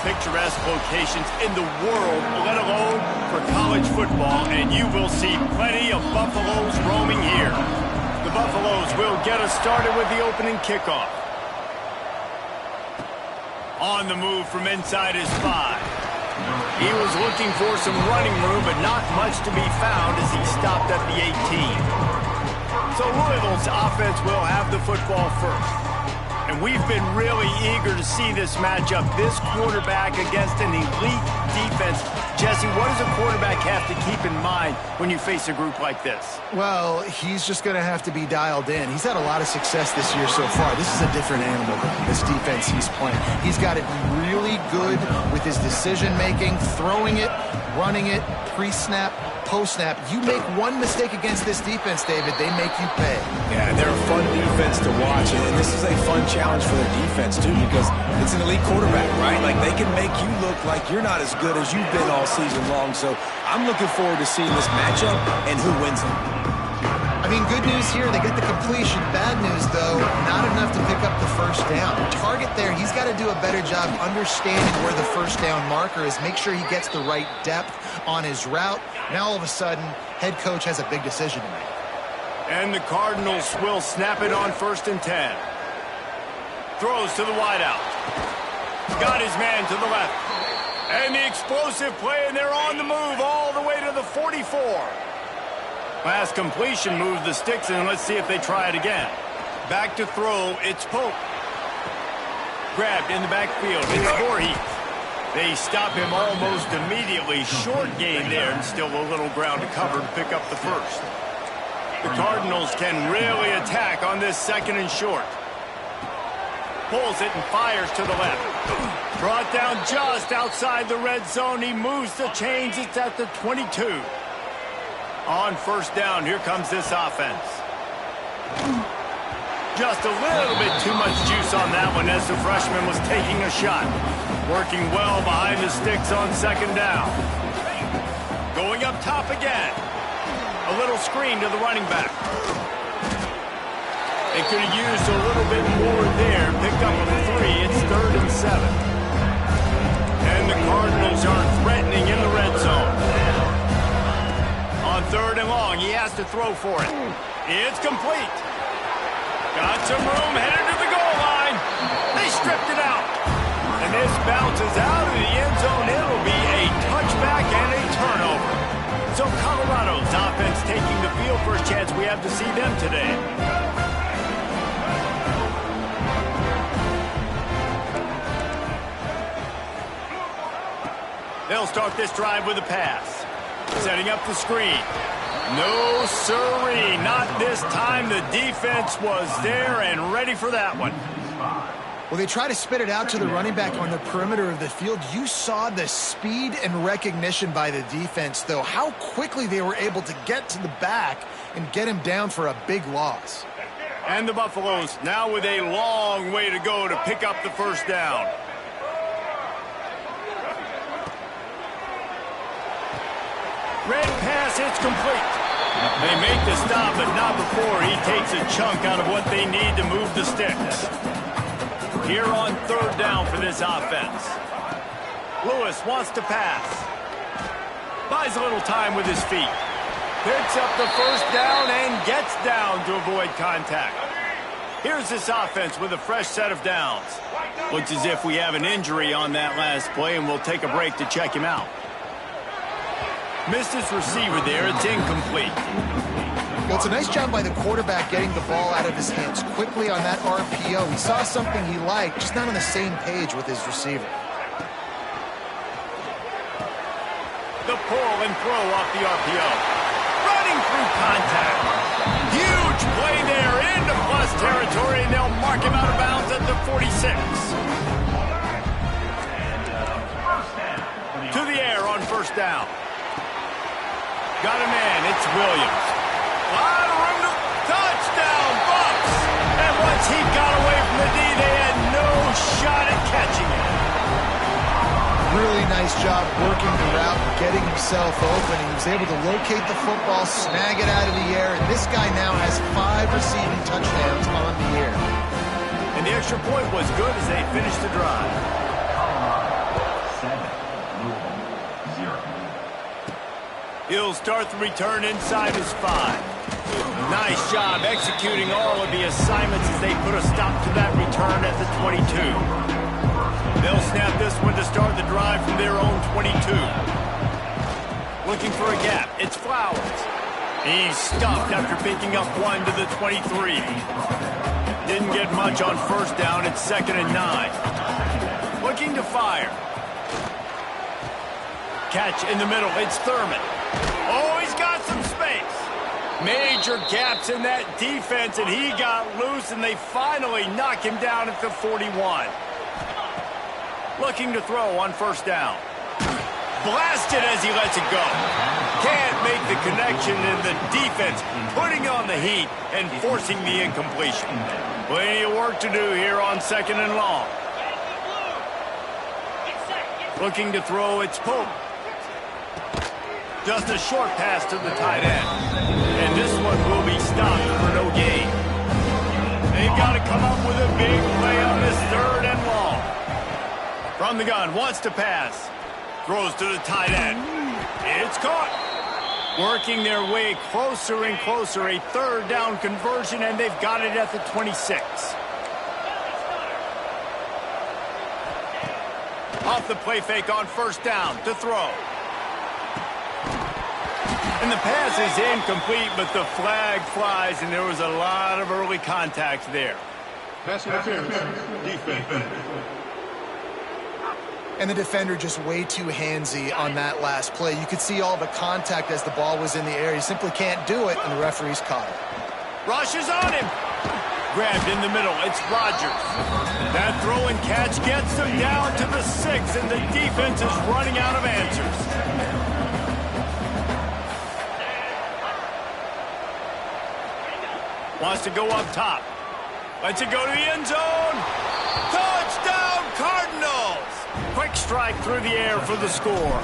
picturesque locations in the world, let alone for college football, and you will see plenty of Buffaloes roaming here. The Buffaloes will get us started with the opening kickoff. On the move from inside his 5. He was looking for some running room, but not much to be found as he stopped at the 18. So Louisville's offense will have the football first. And we've been really eager to see this matchup, this quarterback against an elite defense. Jesse, what does a quarterback have to keep in mind when you face a group like this? Well, he's just going to have to be dialed in. He's had a lot of success this year so far. This is a different animal than this defense he's playing. He's got it really good with his decision-making, throwing it, running it, pre-snap, post-snap. You make one mistake against this defense, David, they make you pay. Yeah, they're a fun defense to watch, and this is a fun challenge for their defense, too, because it's an elite quarterback, right? Like, they can make you look like you're not as good as you've been all season long, so I'm looking forward to seeing this matchup and who wins it. I mean, good news here, they get the completion. Bad news, though, not enough to pick up the first down. Target there, he's got to do a better job understanding where the first down marker is, make sure he gets the right depth on his route. Now, all of a sudden, head coach has a big decision to make. And the Cardinals will snap it on 1st and 10. Throws to the wideout. Got his man to the left. And the explosive play, and they're on the move all the way to the 44. Last completion moved the sticks, and let's see if they try it again. Back to throw, it's Pope. Grabbed in the backfield, it's Voorhees. They stop him almost immediately. Short gain there, and still a little ground to cover to pick up the first. The Cardinals can really attack on this 2nd and short. Pulls it and fires to the left. Brought down just outside the red zone. He moves the chains. It's at the 22. On 1st down, here comes this offense. Just a little bit too much juice on that one as the freshman was taking a shot. Working well behind the sticks on 2nd down. Going up top again. A little screen to the running back. They could have used a little bit more there. Pick up a 3. It's 3rd and 7. And the Cardinals are threatening in the red zone. On 3rd and long, he has to throw for it. It's complete. Got some room, headed to the goal line. They stripped it out. And this bounces out of the end zone. It'll be a touchback and a turnover. So Colorado's offense taking the field. First chance we have to see them today. They'll start this drive with a pass. Setting up the screen. No sirree, not this time. The defense was there and ready for that one. Well, they try to spit it out to the running back on the perimeter of the field. You saw the speed and recognition by the defense, though, how quickly they were able to get to the back and get him down for a big loss. And the Buffaloes now with a long way to go to pick up the first down. Red pass, it's complete. They make the stop, but not before he takes a chunk out of what they need to move the sticks. Here on 3rd down for this offense. Lewis wants to pass. Buys a little time with his feet. Picks up the first down and gets down to avoid contact. Here's this offense with a fresh set of downs. Looks as if we have an injury on that last play, and we'll take a break to check him out. Missed his receiver there. It's incomplete. Well, it's a nice job by the quarterback getting the ball out of his hands quickly on that RPO. He saw something he liked, just not on the same page with his receiver. The pull and throw off the RPO. Running through contact. Huge play there into plus territory, and they'll mark him out of bounds at the 46. To the air on 1st down. Got a man, it's Williams. A lot of room to touchdown, Bucks! And once he got away from the D, they had no shot at catching him. Really nice job working the route, getting himself open. He was able to locate the football, snag it out of the air, and this guy now has 5 receiving touchdowns on the year. And the extra point was good as they finished the drive. He'll start the return inside his 5. Nice job executing all of the assignments as they put a stop to that return at the 22. They'll snap this one to start the drive from their own 22. Looking for a gap. It's Flowers. He's stuffed after picking up 1 to the 23. Didn't get much on first down. It's 2nd and 9. Looking to fire. Catch in the middle. It's Thurman. Oh, he's got some space. Major gaps in that defense, and he got loose, and they finally knock him down at the 41. Looking to throw on first down. Blasted as he lets it go. Can't make the connection, and the defense putting on the heat and forcing the incompletion. Plenty of work to do here on 2nd and long. Looking to throw, it's Pope. Just a short pass to the tight end. And this one will be stopped for no gain. They've got to come up with a big play on this 3rd and long. From the gun, wants to pass. Throws to the tight end. It's caught. Working their way closer and closer. A 3rd down conversion, and they've got it at the 26. Off the play fake on first down to throw. And the pass is incomplete, but the flag flies, and there was a lot of early contact there. Pass interference, defense. And the defender just way too handsy on that last play. You could see all the contact as the ball was in the air. He simply can't do it, and the referee's caught it. Rush is on him. Grabbed in the middle. It's Rodgers. That throw and catch gets them down to the 6, and the defense is running out of answers. Wants to go up top. Lets it go to the end zone. Touchdown, Cardinals! Quick strike through the air for the score.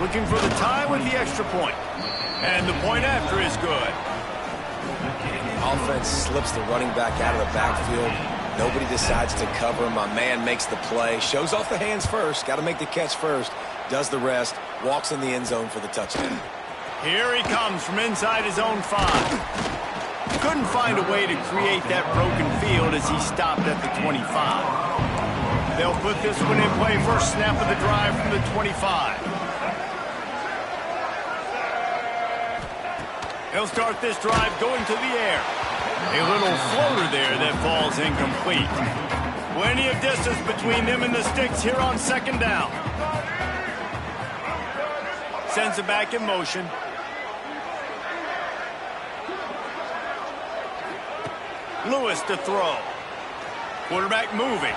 Looking for the tie with the extra point. And the point after is good. Offense slips the running back out of the backfield. Nobody decides to cover him. My man makes the play. Shows off the hands first. Got to make the catch first. Does the rest. Walks in the end zone for the touchdown. Here he comes from inside his own 5. Couldn't find a way to create that broken field as he stopped at the 25. They'll put this one in play. First snap of the drive from the 25. He'll start this drive going to the air. A little floater there that falls incomplete. Plenty of distance between them and the sticks here on 2nd down. Sends it back in motion. Lewis to throw. Quarterback moving.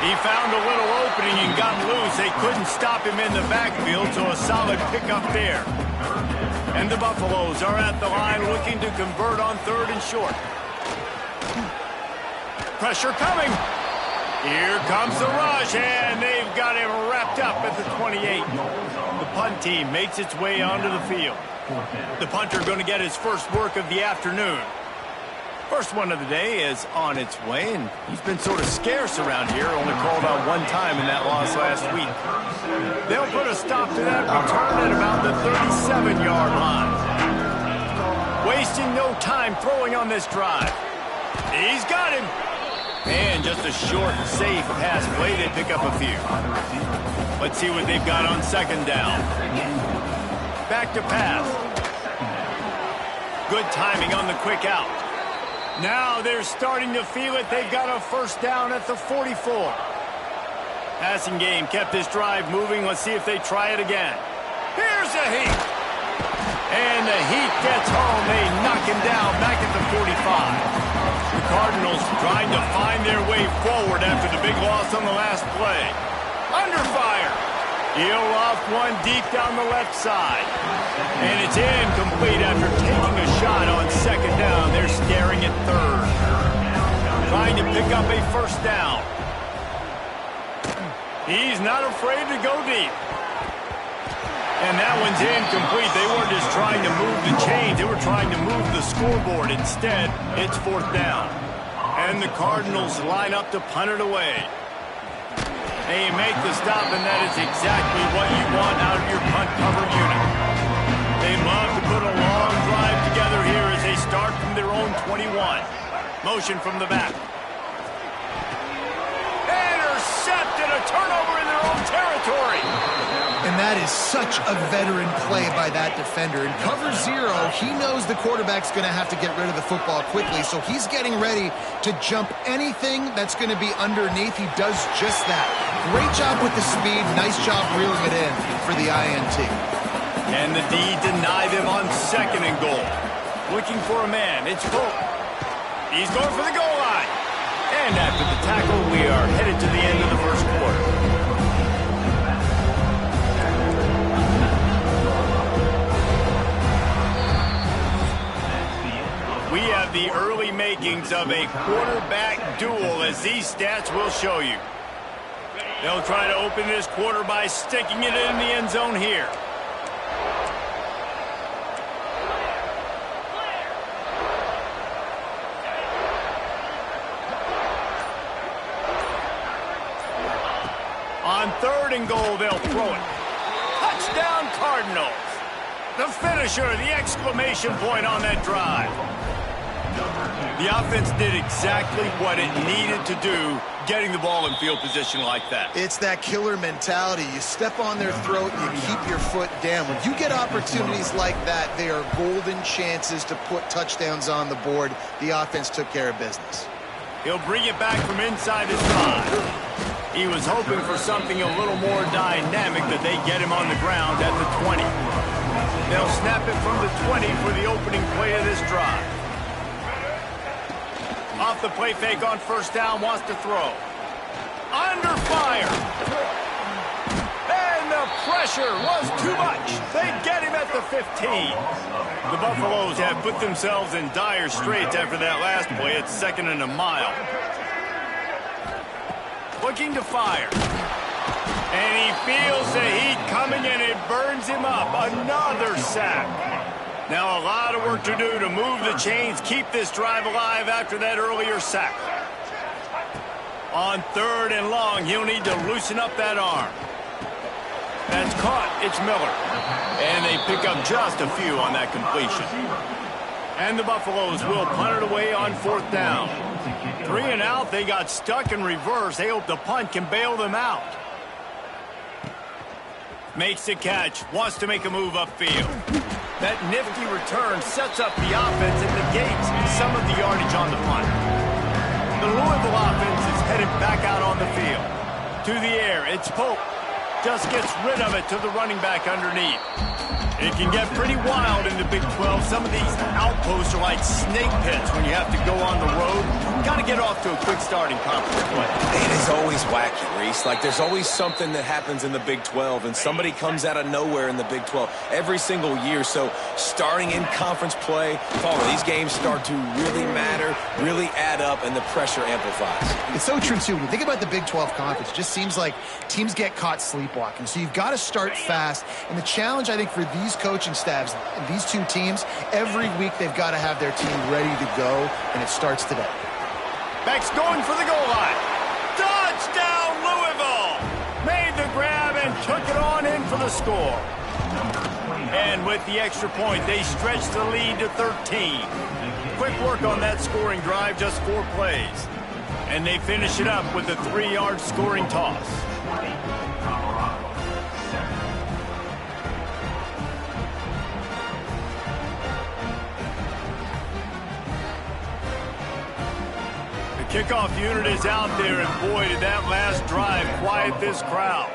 He found a little opening and got loose. They couldn't stop him in the backfield, so a solid pickup there. And the Buffaloes are at the line looking to convert on 3rd and short. Pressure coming. Here comes the rush, and they've got him wrapped up at the 28. The punt team makes its way onto the field. The punter going to get his first work of the afternoon. First one of the day is on its way, and he's been sort of scarce around here, only called out 1 time in that loss last week. They'll put a stop to that return at about the 37-yard line. Wasting no time throwing on this drive. He's got him. And just a short, safe pass play. They pick up a few. Let's see what they've got on 2nd down. Back to pass. Good timing on the quick out. Now they're starting to feel it. They've got a first down at the 44. Passing game kept this drive moving. Let's see if they try it again. Here's the heat. And the heat gets home. They knock him down back at the 45. The Cardinals trying to find their way forward after the big loss on the last play. Under fire. He'll loft one deep down the left side. And it's incomplete after taking a shot on 2nd down. They're staring at 3rd. Trying to pick up a first down. He's not afraid to go deep. And that one's incomplete. They weren't just trying to move the chains. They were trying to move the scoreboard. Instead, it's 4th down. And the Cardinals line up to punt it away. They make the stop, and that is exactly what you want out of your punt cover unit. They love to put a long drive together here as they start from their own 21. Motion from the back. Intercepted, a turnover in their own territory. And that is such a veteran play by that defender. In cover 0, he knows the quarterback's going to have to get rid of the football quickly, so he's getting ready to jump anything that's going to be underneath. He does just that. Great job with the speed. Nice job reeling it in for the INT. And the D denied him on 2nd and goal. Looking for a man. It's Pope. He's going for the goal line. And after the tackle, we are headed to the end of the first quarter. We have the early makings of a quarterback duel, as these stats will show you. They'll try to open this quarter by sticking it in the end zone here. On 3rd and goal, they'll throw it. Touchdown, Cardinals. The finisher, the exclamation point on that drive. The offense did exactly what it needed to do, getting the ball in field position like that. It's that killer mentality. You step on their throat, you keep your foot down. When you get opportunities like that, they are golden chances to put touchdowns on the board. The offense took care of business. He'll bring it back from inside his 5. He was hoping for something a little more dynamic, that they get him on the ground at the 20. They'll snap it from the 20 for the opening play of this drive. Off the play fake on 1st down, wants to throw. Under fire. And the pressure was too much. They get him at the 15. The Buffaloes have put themselves in dire straits after that last play. It's 2nd and a mile. Looking to fire. And he feels the heat coming, and it burns him up. Another sack. Now a lot of work to do to move the chains, keep this drive alive after that earlier sack. On 3rd and long, he'll need to loosen up that arm. That's caught. It's Miller. And they pick up just a few on that completion. And the Buffaloes will punt it away on 4th down. 3 and out, they got stuck in reverse. They hope the punt can bail them out. Makes the catch, wants to make a move upfield. That nifty return sets up the offense and negates some of the yardage on the punt. The Louisville offense is headed back out on the field. To the air, it's Pope. Just gets rid of it to the running back underneath. It can get pretty wild in the Big 12. Some of these outposts are like snake pits when you have to go on the road. Got to get off to a quick start in conference play. It is always wacky, Reese. Like, there's always something that happens in the Big 12, and somebody comes out of nowhere in the Big 12 every single year. So starting in conference play, these games start to really matter, really add up, and the pressure amplifies. It's so true, too. When you think about the Big 12 conference, it just seems like teams get caught sleepwalking. So you've got to start fast. And the challenge, I think, for these coaching staffs, these two teams, every week they've got to have their team ready to go, and it starts today. Beck's going for the goal line. Touchdown, Louisville! Made the grab and took it on in for the score. And with the extra point, they stretch the lead to 13. Quick work on that scoring drive, just 4 plays. And they finish it up with a 3-yard scoring toss. Kickoff unit is out there, and boy, did that last drive quiet this crowd.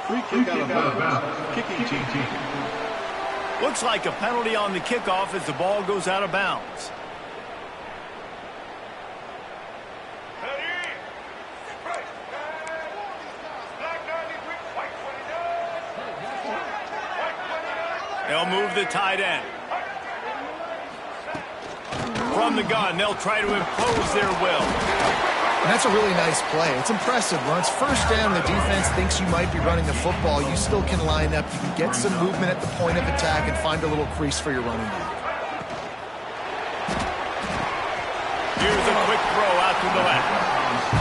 Free kick out of bounds. Kicking team. Looks like a penalty on the kickoff as the ball goes out of bounds. They'll move the tight end. From the gun, they'll try to impose their will. And that's a really nice play. It's impressive. Once first down, the defense thinks you might be running the football. You still can line up. You can get some movement at the point of attack and find a little crease for your running back. Here's a quick throw out to the left.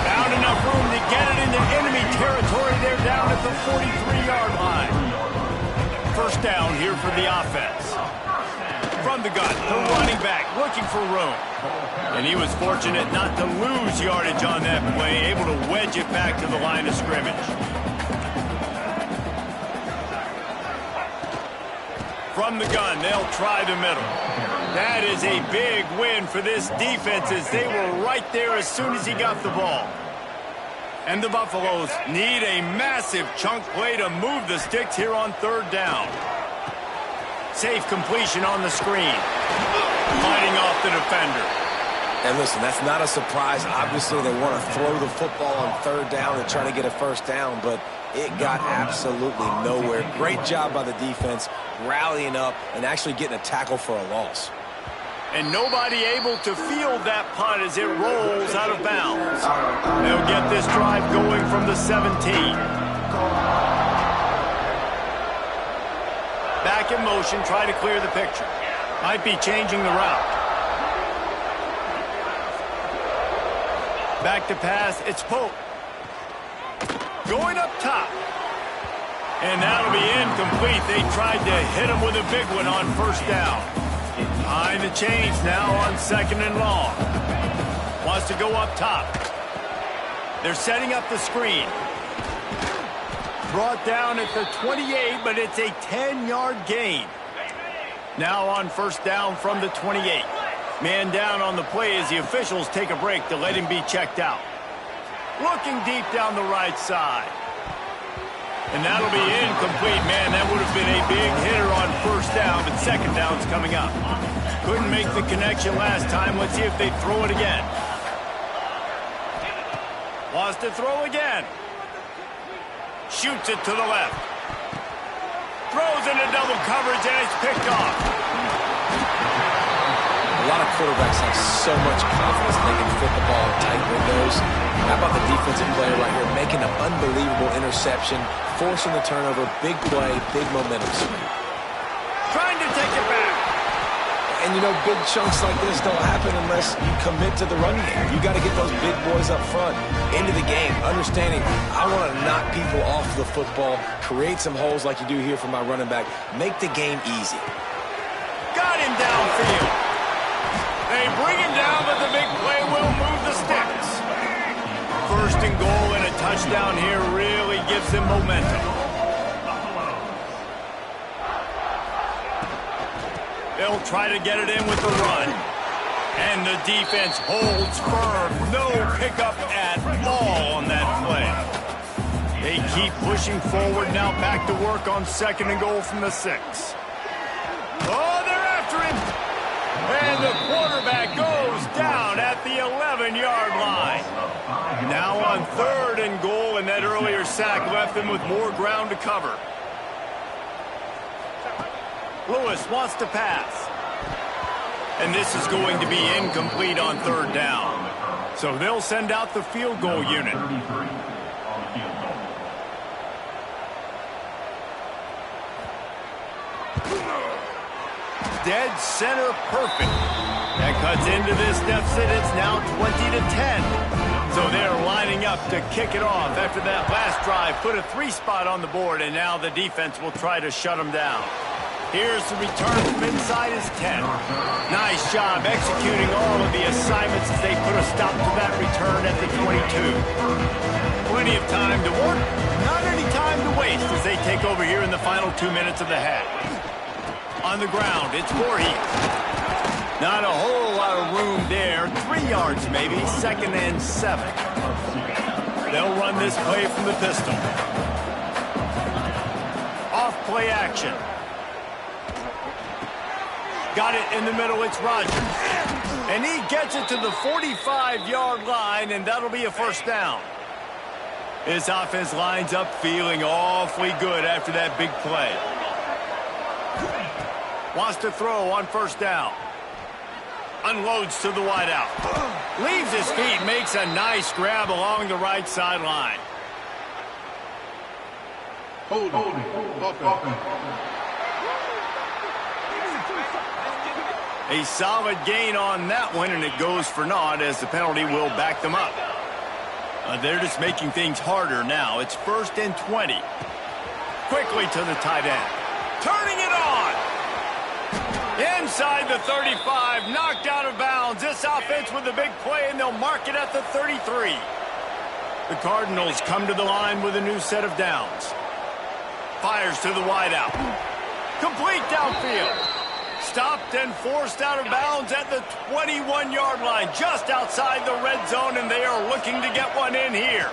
Found enough room to get it into enemy territory. They're down at the 43-yard line. First down here for the offense. From the gun, the running back looking for room. And he was fortunate not to lose yardage on that play, able to wedge it back to the line of scrimmage. From the gun, they'll try the middle. That is a big win for this defense as they were right there as soon as he got the ball. And the Buffaloes need a massive chunk play to move the sticks here on third down. Safe completion on the screen. Fighting off the defender. And listen, that's not a surprise. Obviously, they want to throw the football on third down and try to get a first down, but it got absolutely nowhere. Great job by the defense rallying up and actually getting a tackle for a loss. And nobody able to field that punt as it rolls out of bounds. They'll get this drive going from the 17. Back in motion, try to clear the picture. Might be changing the route. Back to pass, it's Pope. Going up top. And that'll be incomplete. They tried to hit him with a big one on first down. Behind the chains now on second and long. Wants to go up top. They're setting up the screen. Brought down at the 28, but it's a 10-yard gain. Now on first down from the 28. Man down on the play as the officials take a break to let him be checked out. Looking deep down the right side. And that'll be incomplete. Man, that would have been a big hitter on first down, but second down's coming up. Couldn't make the connection last time. Let's see if they throw it again. Wants to throw again. Shoots it to the left. Throws into double coverage, and it's picked off. A lot of quarterbacks have so much confidence they can fit the ball in tight windows. How about the defensive player right here making an unbelievable interception, forcing the turnover, big play, big momentum swing. Trying to take it back. And, you know, big chunks like this don't happen unless you commit to the running game. You got to get those big boys up front into the game, understanding I want to knock people off the football, create some holes like you do here for my running back, make the game easy. Got him downfield. They bring him down, but the big play will move the sticks. First and goal and a touchdown here really gives them momentum. They'll try to get it in with the run. And the defense holds firm. No pickup at all on that play. They keep pushing forward now, back to work on second and goal from the 6. Oh, they're after him. And the quarterback goes down at the 11-yard line. Now on third and goal, and that earlier sack left them with more ground to cover. Lewis wants to pass. And this is going to be incomplete on third down. So they'll send out the field goal unit. Dead center perfect. That cuts into this deficit. It's now 20-10. So they're lining up to kick it off after that last drive. Put a 3 spot on the board, and now the defense will try to shut them down. Here's the return from inside his 10. Nice job executing all of the assignments as they put a stop to that return at the 22. Plenty of time to work, not any time to waste as they take over here in the final 2 minutes of the half. On the ground, it's Voorhees. Not a whole lot of room there. 3 yards maybe, second and 7. They'll run this play from the pistol. Off play action. Got it in the middle, it's Rodgers. And he gets it to the 45-yard line, and that'll be a first down. His offense lines up feeling awfully good after that big play. Wants to throw on first down. Unloads to the wideout. Leaves his feet, makes a nice grab along the right sideline. Holding. Offense. A solid gain on that one, and it goes for naught as the penalty will back them up. They're just making things harder now. It's 1st and 20. Quickly to the tight end. Turning it on. Inside the 35, knocked out of bounds. This offense with a big play, and they'll mark it at the 33. The Cardinals come to the line with a new set of downs. Fires to the wideout. Complete downfield. Stopped and forced out of bounds at the 21-yard line, just outside the red zone, and they are looking to get one in here.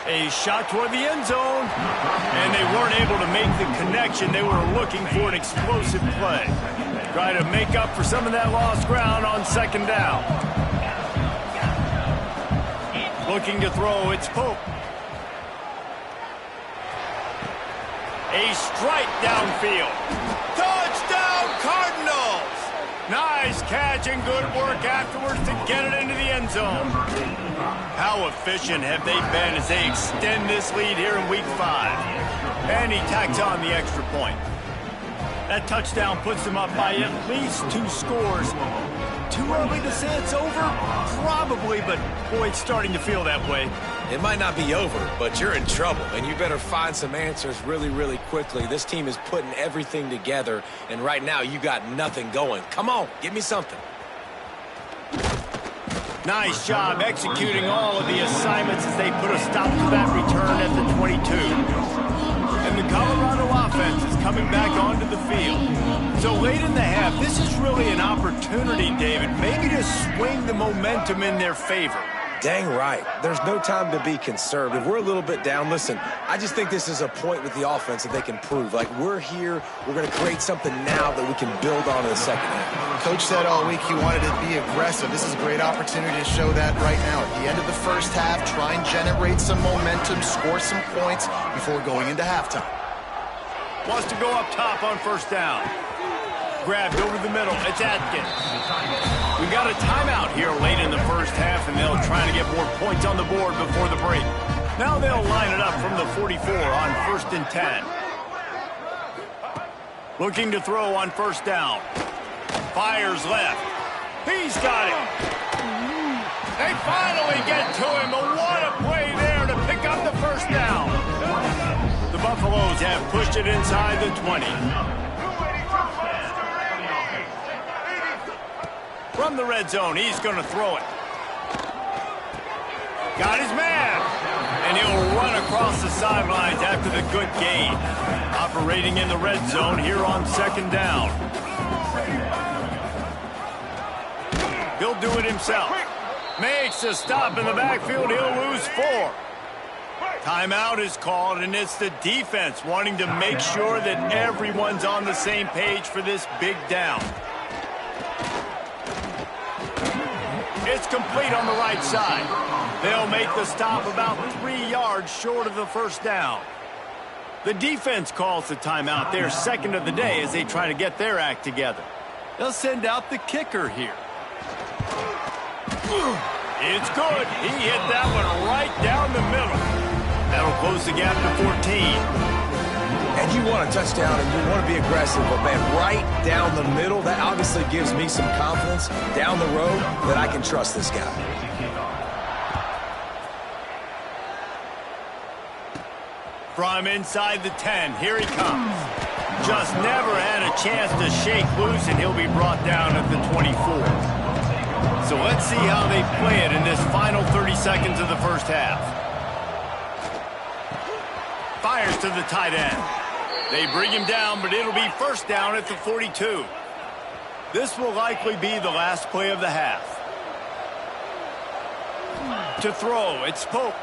A shot toward the end zone, and they weren't able to make the connection. They were looking for an explosive play. Try to make up for some of that lost ground on 2nd down. Looking to throw, it's Pope. A strike downfield. Touchdown, Cardinals! Nice catch and good work afterwards to get it into the end zone. How efficient have they been as they extend this lead here in Week 5? And he tacks on the extra point. That touchdown puts them up by at least 2 scores. Too early to say it's over? Probably, but boy, it's starting to feel that way. It might not be over, but you're in trouble, and you better find some answers really, really quickly. This team is putting everything together, and right now you got nothing going. Come on, give me something. Nice job executing all of the assignments as they put a stop to that return at the 22. And the Colorado offense is coming back onto the field. So late in the half, this is really an opportunity, David, maybe to swing the momentum in their favor. Dang right. There's no time to be conservative. We're a little bit down. Listen, I just think this is a point with the offense that they can prove. Like, we're here, we're going to create something now that we can build on in the second half. Coach said all week he wanted to be aggressive. This is a great opportunity to show that right now. At the end of the first half, try and generate some momentum, score some points before going into halftime. Wants to go up top on 1st down. Grabbed over the middle. It's Atkins. We got a timeout here late in the first half, and they'll try to get more points on the board before the break. Now they'll line it up from the 44 on 1st and 10. Looking to throw on 1st down. Fires left. He's got it. They finally get to him. But what a play there to pick up the 1st down. The Buffaloes have pushed it inside the 20. From the red zone, he's going to throw it. Got his man. And he'll run across the sidelines after the good gain. Operating in the red zone here on 2nd down. He'll do it himself. Makes a stop in the backfield. He'll lose 4. Timeout is called, and it's the defense wanting to make sure that everyone's on the same page for this big down. It's complete on the right side. They'll make the stop about 3 yards short of the 1st down. The defense calls the timeout. They're 2nd of the day as they try to get their act together. They'll send out the kicker here. It's good. He hit that one right down the middle. That'll close the gap to 14. And you want a touchdown and you want to be aggressive, but man, right down the middle, that obviously gives me some confidence down the road that I can trust this guy. From inside the 10, here he comes. Just never had a chance to shake loose, and he'll be brought down at the 24. So let's see how they play it in this final 30 seconds of the first half. Fires to the tight end. They bring him down, but it'll be 1st down at the 42. This will likely be the last play of the half. To throw, it's Pope.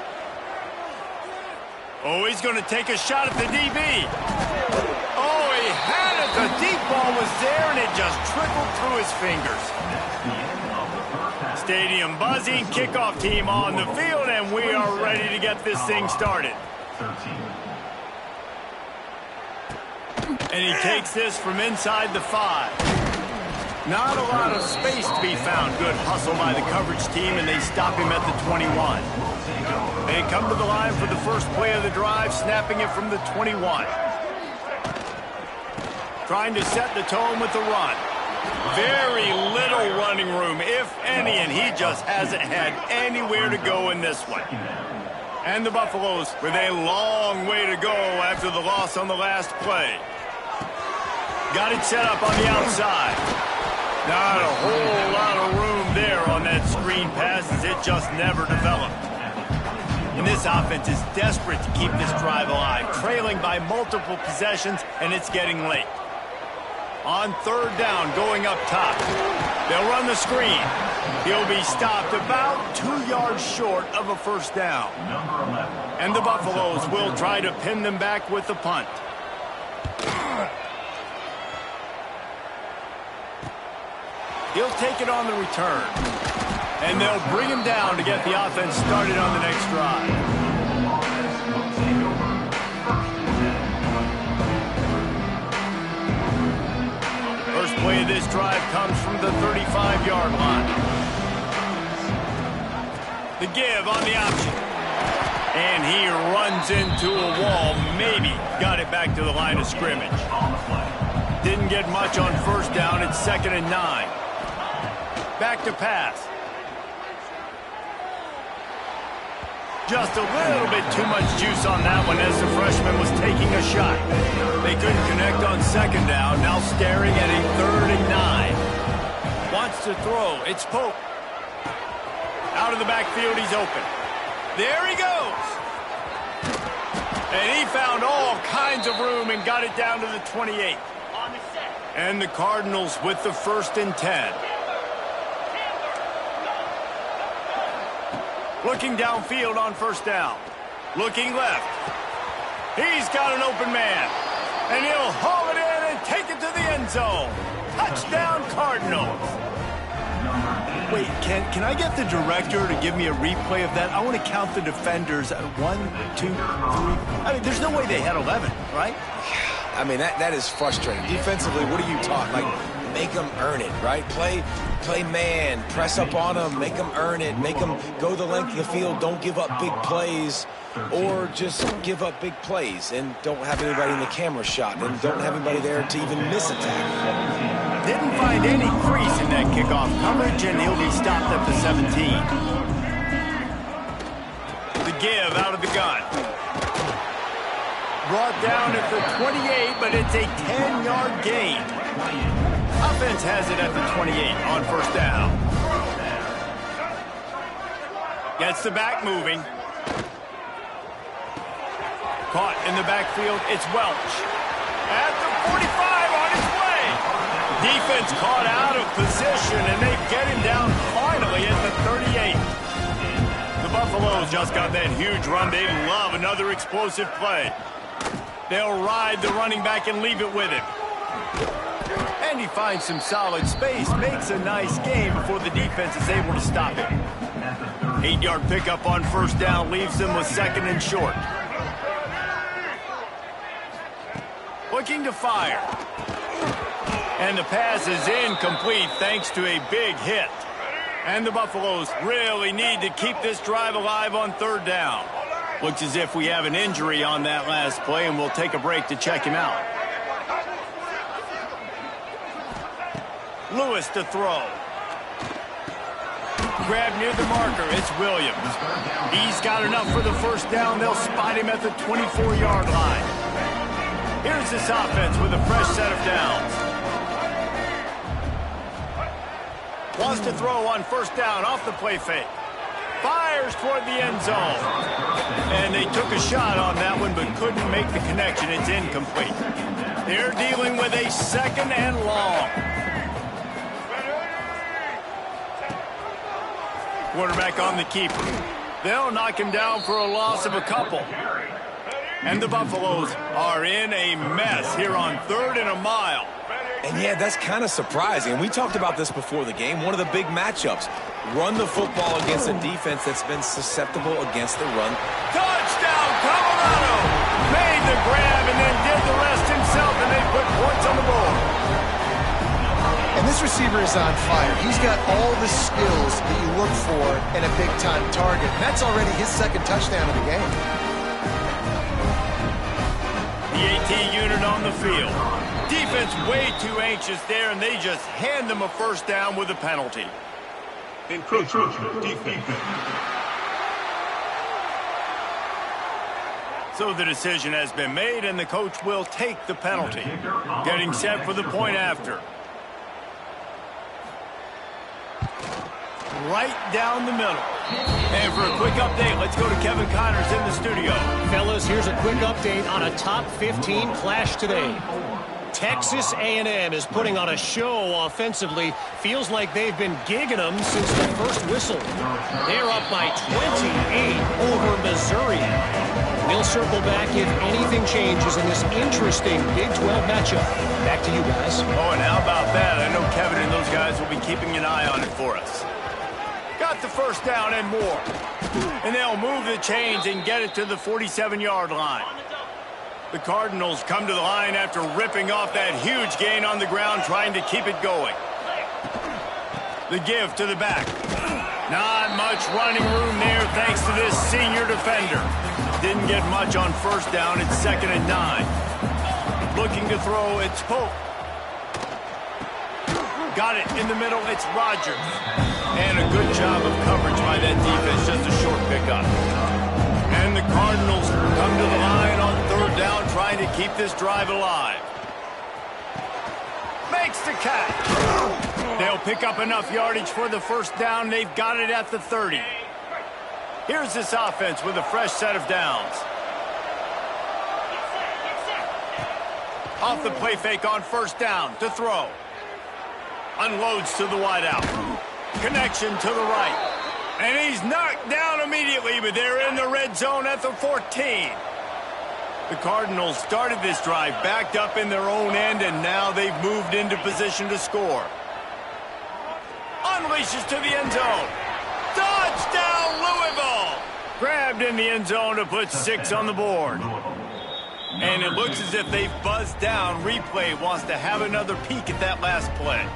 Oh, he's going to take a shot at the DB. Oh, he had it. The deep ball was there, and it just trickled through his fingers. Stadium buzzing, kickoff team on the field, and we are ready to get this thing started. And he takes this from inside the 5. Not a lot of space to be found. Good hustle by the coverage team, and they stop him at the 21. They come to the line for the first play of the drive, snapping it from the 21. Trying to set the tone with the run. Very little running room, if any, and he just hasn't had anywhere to go in this one. And the Buffaloes with a long way to go after the loss on the last play. Got it set up on the outside. Not a whole lot of room there on that screen pass as it just never developed. And this offense is desperate to keep this drive alive, trailing by multiple possessions, and it's getting late. On third down, going up top. They'll run the screen. He'll be stopped about 2 yards short of a first down. And the Buffaloes will try to pin them back with the punt. He'll take it on the return. And they'll bring him down to get the offense started on the next drive. First play of this drive comes from the 35-yard line. The give on the option. And he runs into a wall. Maybe got it back to the line of scrimmage. Didn't get much on first down. It's 2nd and 9. Back to pass. Just a little bit too much juice on that one as the freshman was taking a shot. They couldn't connect on 2nd down, now staring at a 3rd and 9. Wants to throw. It's Pope. Out of the backfield, he's open. There he goes. And he found all kinds of room and got it down to the 28. And the Cardinals with the 1st and 10. Looking downfield on first down. Looking left. He's got an open man. And he'll haul it in and take it to the end zone. Touchdown, Cardinals. Wait, can I get the director to give me a replay of that? I want to count the defenders. 1, 2, 3. I mean, there's no way they had 11, right? I mean, that is frustrating. Defensively, what are you taught? Like, make them earn it, right? Play man, press up on them, make them earn it, make them go the length of the field, don't give up big plays, or just give up big plays and don't have anybody in the camera shot and don't have anybody there to even miss a tackle. Didn't find any crease in that kickoff coverage, and he'll be stopped at the 17. The give out of the gun. Brought down at the 28, but it's a 10-yard gain. Offense has it at the 28 on first down. Gets the back moving. Caught in the backfield, it's Welch. At the 45 on his way. Defense caught out of position, and they get him down finally at the 38. The Buffaloes just got that huge run. They love another explosive play. They'll ride the running back and leave it with him. And he finds some solid space, makes a nice game before the defense is able to stop him. 8-yard pickup on first down leaves them with 2nd and short. Looking to fire. And the pass is incomplete thanks to a big hit. And the Buffaloes really need to keep this drive alive on 3rd down. Looks as if we have an injury on that last play, and we'll take a break to check him out. Lewis to throw. Grab near the marker. It's Williams. He's got enough for the first down. They'll spot him at the 24-yard line. Here's this offense with a fresh set of downs. Wants to throw on first down off the play fake. Fires toward the end zone. And they took a shot on that one but couldn't make the connection. It's incomplete. They're dealing with a 2nd and long. Quarterback on the keeper. They'll knock him down for a loss of a couple. And the Buffaloes are in a mess here on 3rd and a mile. And yeah, that's kind of surprising. We talked about this before the game. One of the big matchups. Run the football against a defense that's been susceptible against the run. Touchdown, Colorado! Made the grab and then did the rest himself, and they put points on the board. And this This receiver is on fire. He's got all the skills that you look for in a big-time target. That's already his second touchdown of the game. The AT unit on the field. Defense way too anxious there, and they just hand them a first down with a penalty. Encroachment, defense. So the decision has been made, and the coach will take the penalty. Getting set for the point after. Right down the middle. And for a quick update, let's go to Kevin Connors in the studio. Fellas, here's a quick update on a top 15 clash today. Texas A&M is putting on a show offensively. Feels like they've been gigging them since the first whistle. They're up by 28 over Missouri. We'll circle back if anything changes in this interesting Big 12 matchup. Back to you guys. Oh, and how about that? I know Kevin and those guys will be keeping an eye on it for us. Got the first down and more. And they'll move the chains and get it to the 47-yard line. The Cardinals come to the line after ripping off that huge gain on the ground, trying to keep it going. The give to the back. Not much running room there thanks to this senior defender. Didn't get much on first down. It's 2nd and 9. Looking to throw, it's Pope. Got it in the middle, it's Rogers. And a good job of coverage by that defense, just a short pickup. And the Cardinals come to the line on 3rd down, trying to keep this drive alive. Makes the catch. They'll pick up enough yardage for the first down. They've got it at the 30. Here's this offense with a fresh set of downs. Off the play fake on first down to throw. Unloads to the wideout. Connection to the right. And he's knocked down immediately, but they're in the red zone at the 14. The Cardinals started this drive backed up in their own end, and now they've moved into position to score. Unleashes to the end zone. Touchdown, Louisville! Grabbed in the end zone to put 6 on the board. And it looks as if they've buzzed down. Replay wants to have another peek at that last play.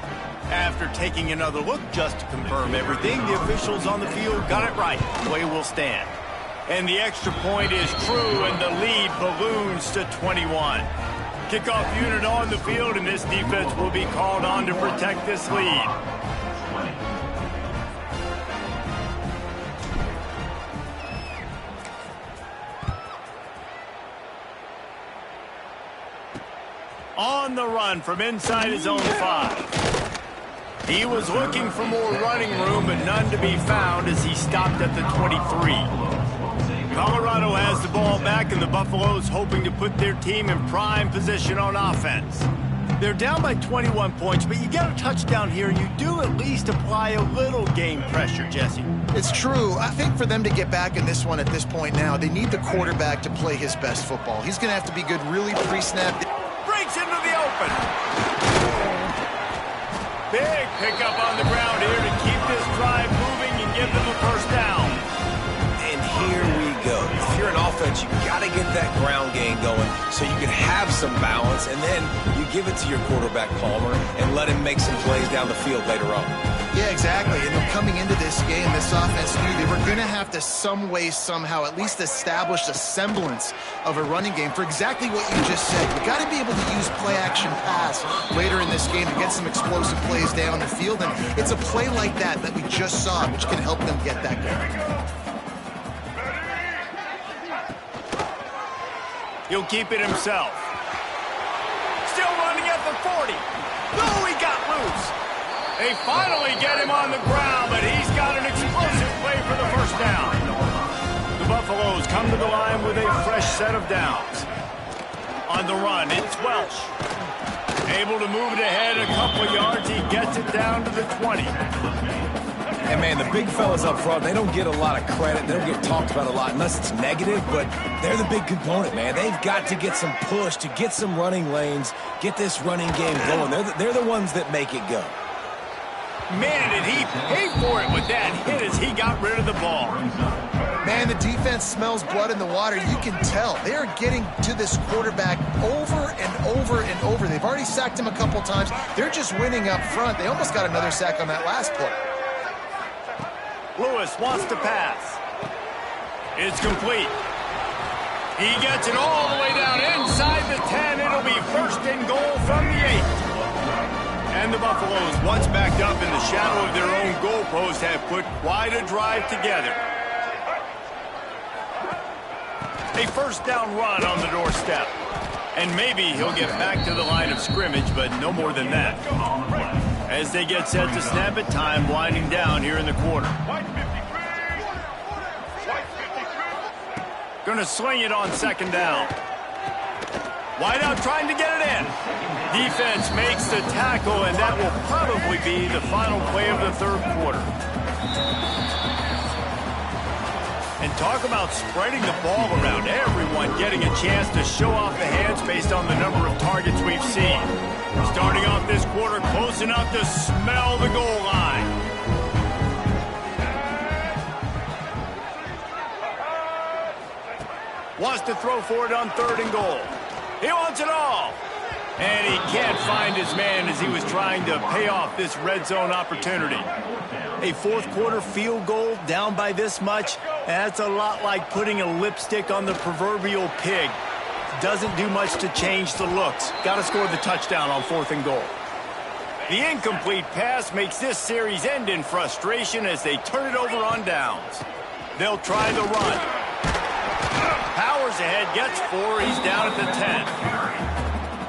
After taking another look just to confirm everything, the officials on the field got it right. Play will stand. And the extra point is true, and the lead balloons to 21. Kickoff unit on the field, and this defense will be called on to protect this lead. On the run from inside his own 5. He was looking for more running room, but none to be found as he stopped at the 23. Colorado has the ball back, and the Buffaloes hoping to put their team in prime position on offense. They're down by 21 points, but you get a touchdown here, and you do at least apply a little game pressure, Jesse. It's true. I think for them to get back in this one at this point now, they need the quarterback to play his best football. He's going to have to be good really pre-snap. Breaks into the open. Big pickup on the ground here to keep this drive moving and give them a first down. And here we go. If you're an offense, you got to get that ground game going so you can have some balance, and then you give it to your quarterback, Palmer, and let him make some plays down the field later on. Yeah, exactly. And coming into this game, this offense knew they were going to have to some way, somehow, at least establish a semblance of a running game for exactly what you just said. You got to be able to use play-action pass later in this game to get some explosive plays down the field. And it's a play like that that we just saw, which can help them get that going. He'll keep it himself. Still running at the 40. Oh, he got loose. They finally get him on the ground, but he's got an explosive play for the first down. The Buffaloes come to the line with a fresh set of downs. On the run, it's Welsh. Able to move it ahead a couple of yards. He gets it down to the 20. And, man, the big fellas up front, they don't get a lot of credit. They don't get talked about a lot unless it's negative, but they're the big component, man. They've got to get some push to get some running lanes, get this running game going. They're the ones that make it go. Man, did he pay for it with that hit as he got rid of the ball. Man, the defense smells blood in the water. You can tell. They are getting to this quarterback over and over and over. They've already sacked sacked him a couple times. They're just winning up front. They almost got another sack on that last play. Lewis wants to pass. It's complete. He gets it all the way down inside the 10. It'll be first and goal from the 8. And the Buffaloes, once backed up in the shadow of their own goalpost, have put quite a drive together. A first down run on the doorstep. And maybe he'll get back to the line of scrimmage, but no more than that. As they get set to snap it, time winding down here in the quarter. Going to sling it on second down. Wideout trying to get it in. Defense makes the tackle, and that will probably be the final play of the third quarter. And talk about spreading the ball around. Everyone getting a chance to show off the hands based on the number of targets we've seen. Starting off this quarter close enough to smell the goal line. Wants to throw for it on third and goal. He wants it all. And he can't find his man as he was trying to pay off this red zone opportunity. A fourth quarter field goal down by this much, that's a lot like putting a lipstick on the proverbial pig. Doesn't do much to change the looks. Got to score the touchdown on fourth and goal. The incomplete pass makes this series end in frustration as they turn it over on downs. They'll try the run. Powers ahead, gets 4. He's down at the 10.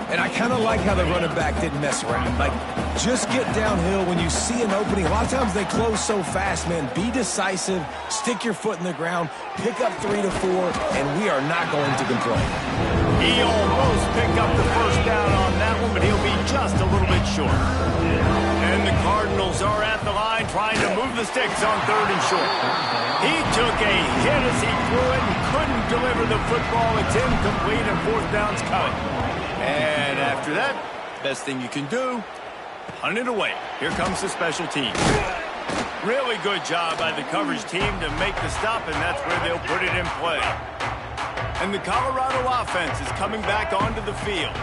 And I kind of like how the running back didn't mess around. Like, just get downhill when you see an opening. A lot of times they close so fast, man. Be decisive, stick your foot in the ground, pick up 3 to 4, and we are not going to complain. He almost picked up the first down on that one, but he'll be just a little bit short. And the Cardinals are at the line trying to move the sticks on third and short. He took a hit as he threw it and couldn't deliver the football. It's incomplete and fourth down's coming. And after that, best thing you can do, punt it away. Here comes the special team. Really good job by the coverage team to make the stop, and that's where they'll put it in play. And the Colorado offense is coming back onto the field.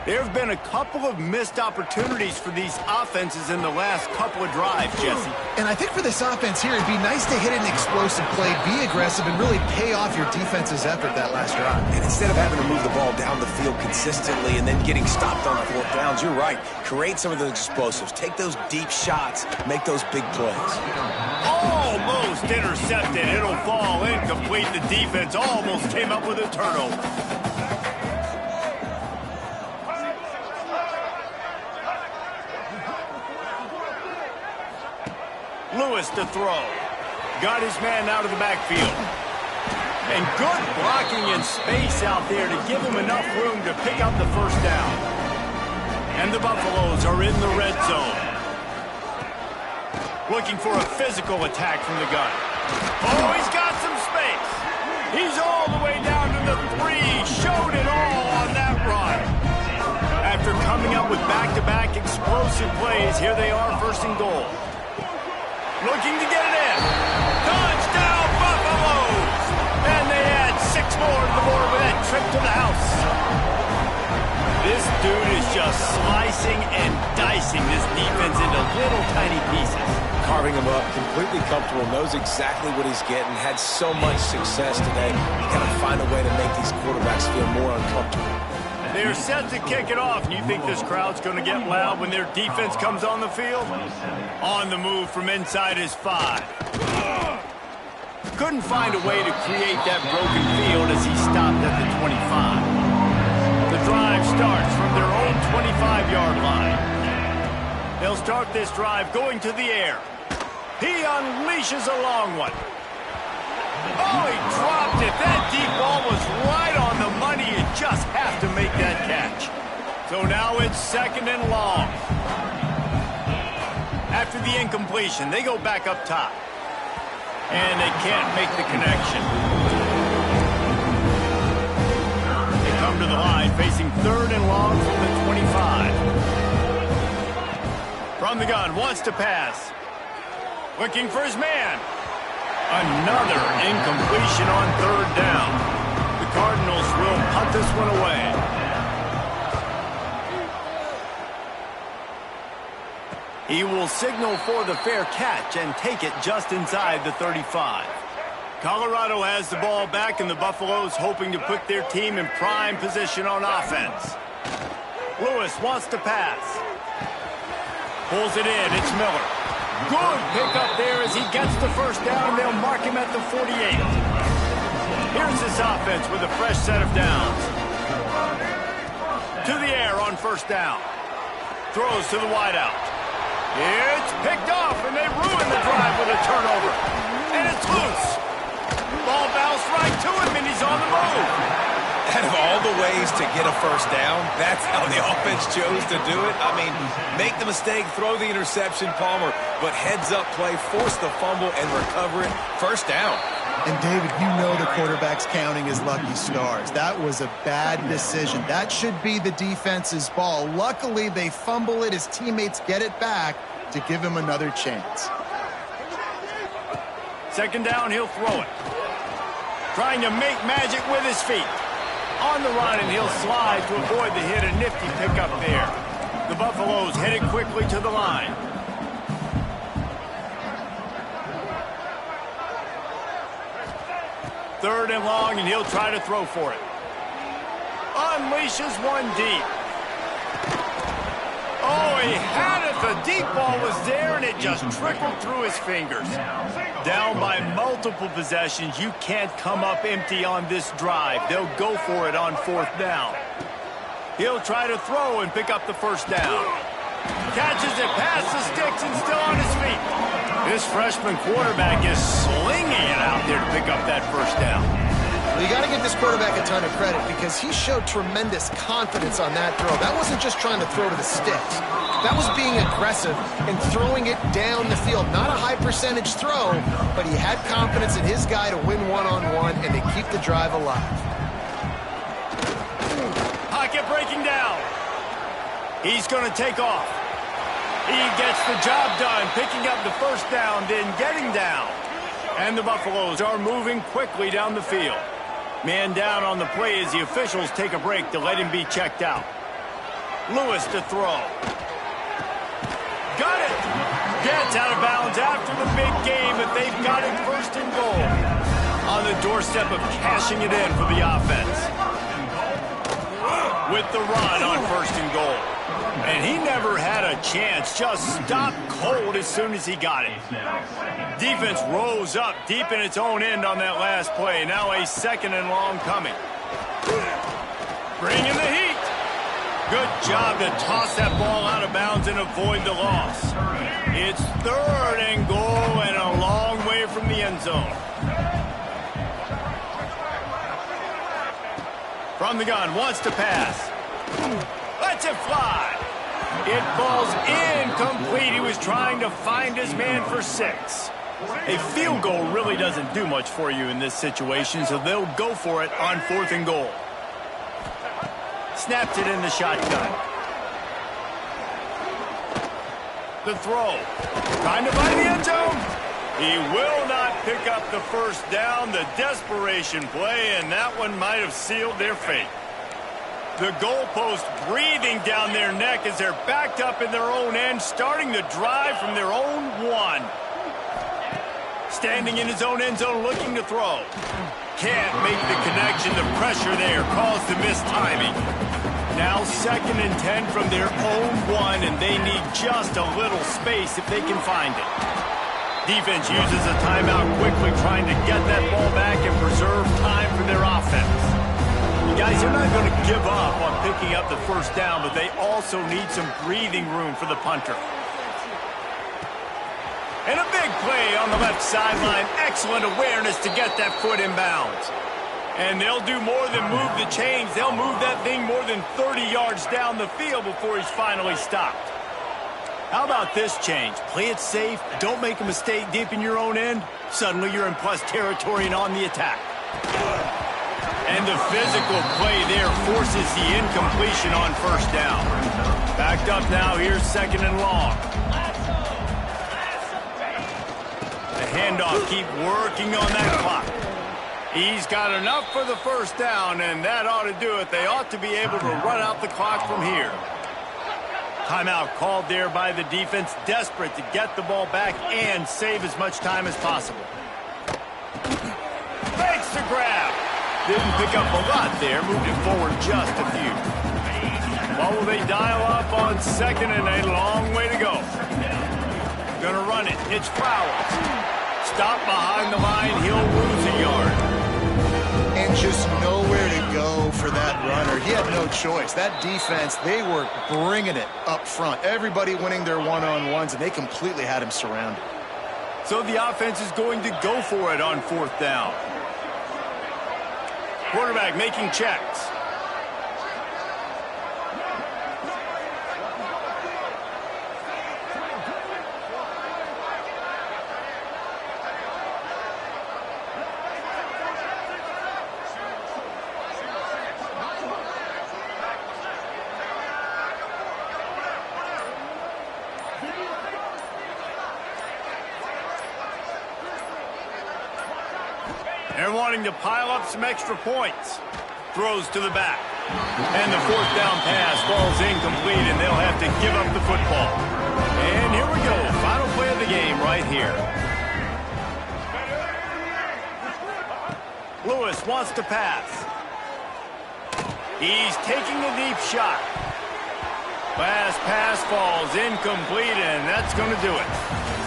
There have been a couple of missed opportunities for these offenses in the last couple of drives, Jesse. And I think for this offense here, it'd be nice to hit an explosive play, be aggressive, and really pay off your defense's effort that last drive. And instead of having to move the ball down the field consistently and then getting stopped on fourth downs, you're right. Create some of those explosives. Take those deep shots. Make those big plays. Almost intercepted. It'll fall incomplete. The defense almost came up with a turnover. Lewis to throw. Got his man out of the backfield. And good blocking in space out there to give him enough room to pick up the first down. And the Buffaloes are in the red zone. Looking for a physical attack from the gun. Oh, he's got some space. He's all the way down to the 3. Showed it all on that run. After coming up with back-to-back explosive plays, here they are, first and goal. Looking to get it in. Touchdown, Buffaloes! And they add 6 more to the board with that trip to the house. This dude is just slicing and dicing this defense into little tiny pieces. Carving him up, completely comfortable, knows exactly what he's getting, had so much success today. You got to find a way to make these quarterbacks feel more uncomfortable. They're set to kick it off, and you think this crowd's going to get loud when their defense comes on the field? On the move from inside his 5. Couldn't find a way to create that broken field as he stopped at the 25. The drive starts from their own 25-yard line. They'll start this drive going to the air. He unleashes a long one. Oh, he dropped it. That deep ball was right on the money. You just have to make that catch. So now it's second and long. After the incompletion, they go back up top. And they can't make the connection. They come to the line facing third and long from the 25. From the gun, wants to pass. Looking for his man. Another incompletion on third down. The Cardinals will punt this one away. He will signal for the fair catch and take it just inside the 35. Colorado has the ball back, and the Buffaloes hoping to put their team in prime position on offense. Lewis wants to pass. Pulls it in. It's Miller. Good pickup there as he gets the first down. They'll mark him at the 48. Here's this offense with a fresh set of downs. To the air on first down. Throws to the wideout. It's picked off, and they ruin the drive with a turnover. And it's loose. Ball bounced right to him, and he's on the move. Out of all the ways to get a first down, that's how the offense chose to do it. I mean, make the mistake, throw the interception, Palmer, but heads-up play, force the fumble, and recover it. First down. And, David, you know the quarterback's counting his lucky stars. That was a bad decision. That should be the defense's ball. Luckily, they fumble it. His teammates get it back to give him another chance. Second down, he'll throw it. Trying to make magic with his feet. On the run, and he'll slide to avoid the hit. A nifty pickup there. The Buffaloes headed quickly to the line. Third and long, and he'll try to throw for it. Unleashes one deep. Oh, he had it. The deep ball was there, and it just trickled through his fingers. Down by multiple possessions. You can't come up empty on this drive. They'll go for it on fourth down. He'll try to throw and pick up the first down. Catches it past the sticks and still on his feet. This freshman quarterback is slinging it out there to pick up that first down. Well, you got to give this quarterback a ton of credit because he showed tremendous confidence on that throw. That wasn't just trying to throw to the sticks. That was being aggressive and throwing it down the field. Not a high percentage throw, but he had confidence in his guy to win one-on-one and to keep the drive alive. Pocket breaking down. He's going to take off. He gets the job done, picking up the first down, then getting down. And the Buffaloes are moving quickly down the field. Man down on the play as the officials take a break to let him be checked out. Lewis to throw. Got it. Gets out of bounds after the big game, but they've got it first and goal. On the doorstep of cashing it in for the offense. With the run on first and goal. And he never had a chance, just stopped cold as soon as he got it. Defense rose up deep in its own end on that last play. Now a second and long coming. Bring in the heat. Good job to toss that ball out of bounds and avoid the loss. It's third and goal and a long way from the end zone. From the gun, wants to pass. Lets it fly. It falls incomplete. He was trying to find his man for 6. A field goal really doesn't do much for you in this situation, so they'll go for it on fourth and goal. Snaps it in the shotgun. The throw. Trying to find the end zone. He will not pick up the first down. The desperation play, and that one might have sealed their fate. The goalpost breathing down their neck as they're backed up in their own end, starting the drive from their own 1. Standing in his own end zone, looking to throw. Can't make the connection. The pressure there caused the mistiming. Now 2nd and 10 from their own 1, and they need just a little space if they can find it. Defense uses a timeout quickly, trying to get that ball back and preserve time for their offense. You guys, they're not going to give up on picking up the first down, but they also need some breathing room for the punter. And a big play on the left sideline. Excellent awareness to get that foot in bounds. And they'll do more than move the chains. They'll move that thing more than 30 yards down the field before he's finally stopped. How about this change? Play it safe. Don't make a mistake deep in your own end. Suddenly you're in plus territory and on the attack. And the physical play there forces the incompletion on first down. Backed up now. Here's 2nd and long. The handoff, keep working on that clock. He's got enough for the first down, and that ought to do it. They ought to be able to run out the clock from here. Timeout called there by the defense, desperate to get the ball back and save as much time as possible. Makes the grab. Didn't pick up a lot there, moved it forward just a few. Well, will they dial up on second and a long way to go? Gonna run it. It's fouled. Stop behind the line. He'll lose a yard. And just nowhere to go for that runner. He had no choice. That defense, they were bringing it up front. Everybody winning their one-on-ones, and they completely had him surrounded. So the offense is going to go for it on 4th down. Quarterback making checks. They're wanting to pile up some extra points. Throws to the back. And the 4th down pass falls incomplete, and they'll have to give up the football. And here we go. Final play of the game right here. Lewis wants to pass. He's taking a deep shot. Last pass falls incomplete, and that's going to do it.